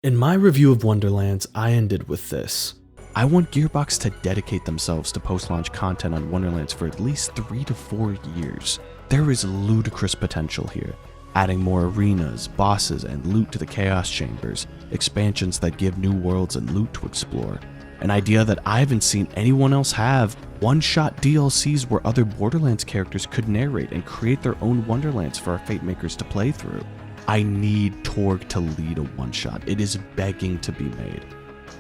In my review of Wonderlands, I ended with this. I want Gearbox to dedicate themselves to post-launch content on Wonderlands for at least 3 to 4 years. There is ludicrous potential here, adding more arenas, bosses, and loot to the Chaos Chambers, expansions that give new worlds and loot to explore, an idea that I haven't seen anyone else have, one-shot DLCs where other Borderlands characters could narrate and create their own Wonderlands for our Fate makers to play through. I need Torg to lead a one-shot. It is begging to be made.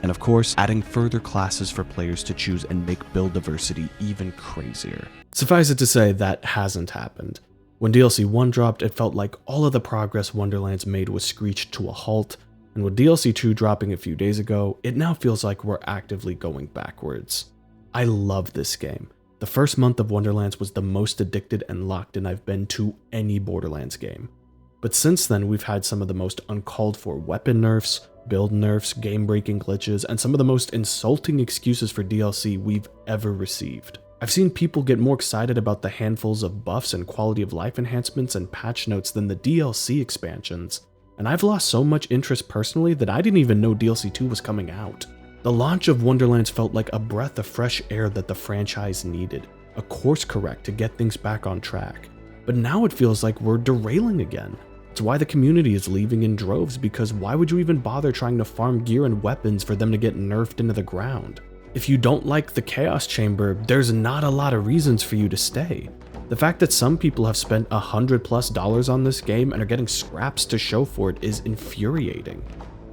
And of course, adding further classes for players to choose and make build diversity even crazier. Suffice it to say, that hasn't happened. When DLC 1 dropped, it felt like all of the progress Wonderlands made was screeched to a halt, and with DLC 2 dropping a few days ago, it now feels like we're actively going backwards. I love this game. The first month of Wonderlands was the most addicted and locked in I've been to any Borderlands game. But since then, we've had some of the most uncalled for weapon nerfs, build nerfs, game-breaking glitches, and some of the most insulting excuses for DLC we've ever received. I've seen people get more excited about the handfuls of buffs and quality of life enhancements and patch notes than the DLC expansions, and I've lost so much interest personally that I didn't even know DLC 2 was coming out. The launch of Wonderlands felt like a breath of fresh air that the franchise needed, a course correct to get things back on track. But now it feels like we're derailing again. It's why the community is leaving in droves, because why would you even bother trying to farm gear and weapons for them to get nerfed into the ground? If you don't like the Chaos Chamber, there's not a lot of reasons for you to stay. The fact that some people have spent $100+ on this game and are getting scraps to show for it is infuriating.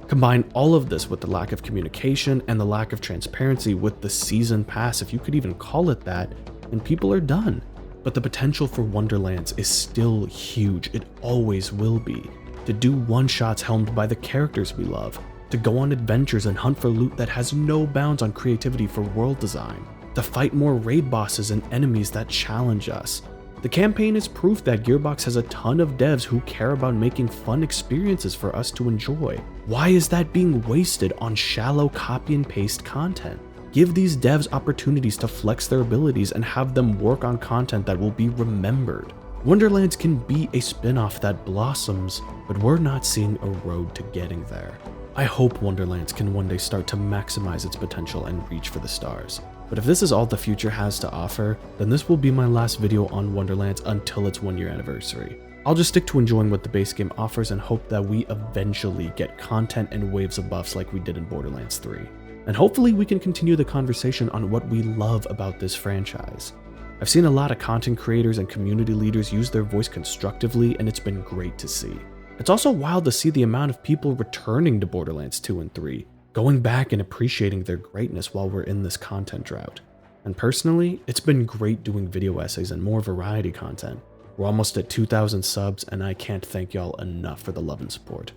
Combine all of this with the lack of communication and the lack of transparency with the season pass, if you could even call it that, and people are done. But the potential for Wonderlands is still huge. It always will be. To do one-shots helmed by the characters we love, to go on adventures and hunt for loot that has no bounds on creativity for world design, to fight more raid bosses and enemies that challenge us. The campaign is proof that Gearbox has a ton of devs who care about making fun experiences for us to enjoy. Why is that being wasted on shallow copy and paste content? Give these devs opportunities to flex their abilities and have them work on content that will be remembered. Wonderlands can be a spin-off that blossoms, but we're not seeing a road to getting there. I hope Wonderlands can one day start to maximize its potential and reach for the stars. But if this is all the future has to offer, then this will be my last video on Wonderlands until its 1-year anniversary. I'll just stick to enjoying what the base game offers and hope that we eventually get content and waves of buffs like we did in Borderlands 3. And hopefully we can continue the conversation on what we love about this franchise. I've seen a lot of content creators and community leaders use their voice constructively, and it's been great to see. It's also wild to see the amount of people returning to Borderlands 2 and 3, going back and appreciating their greatness while we're in this content drought. And personally, it's been great doing video essays and more variety content. We're almost at 2,000 subs, and I can't thank y'all enough for the love and support.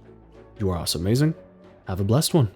You are also amazing. Have a blessed one.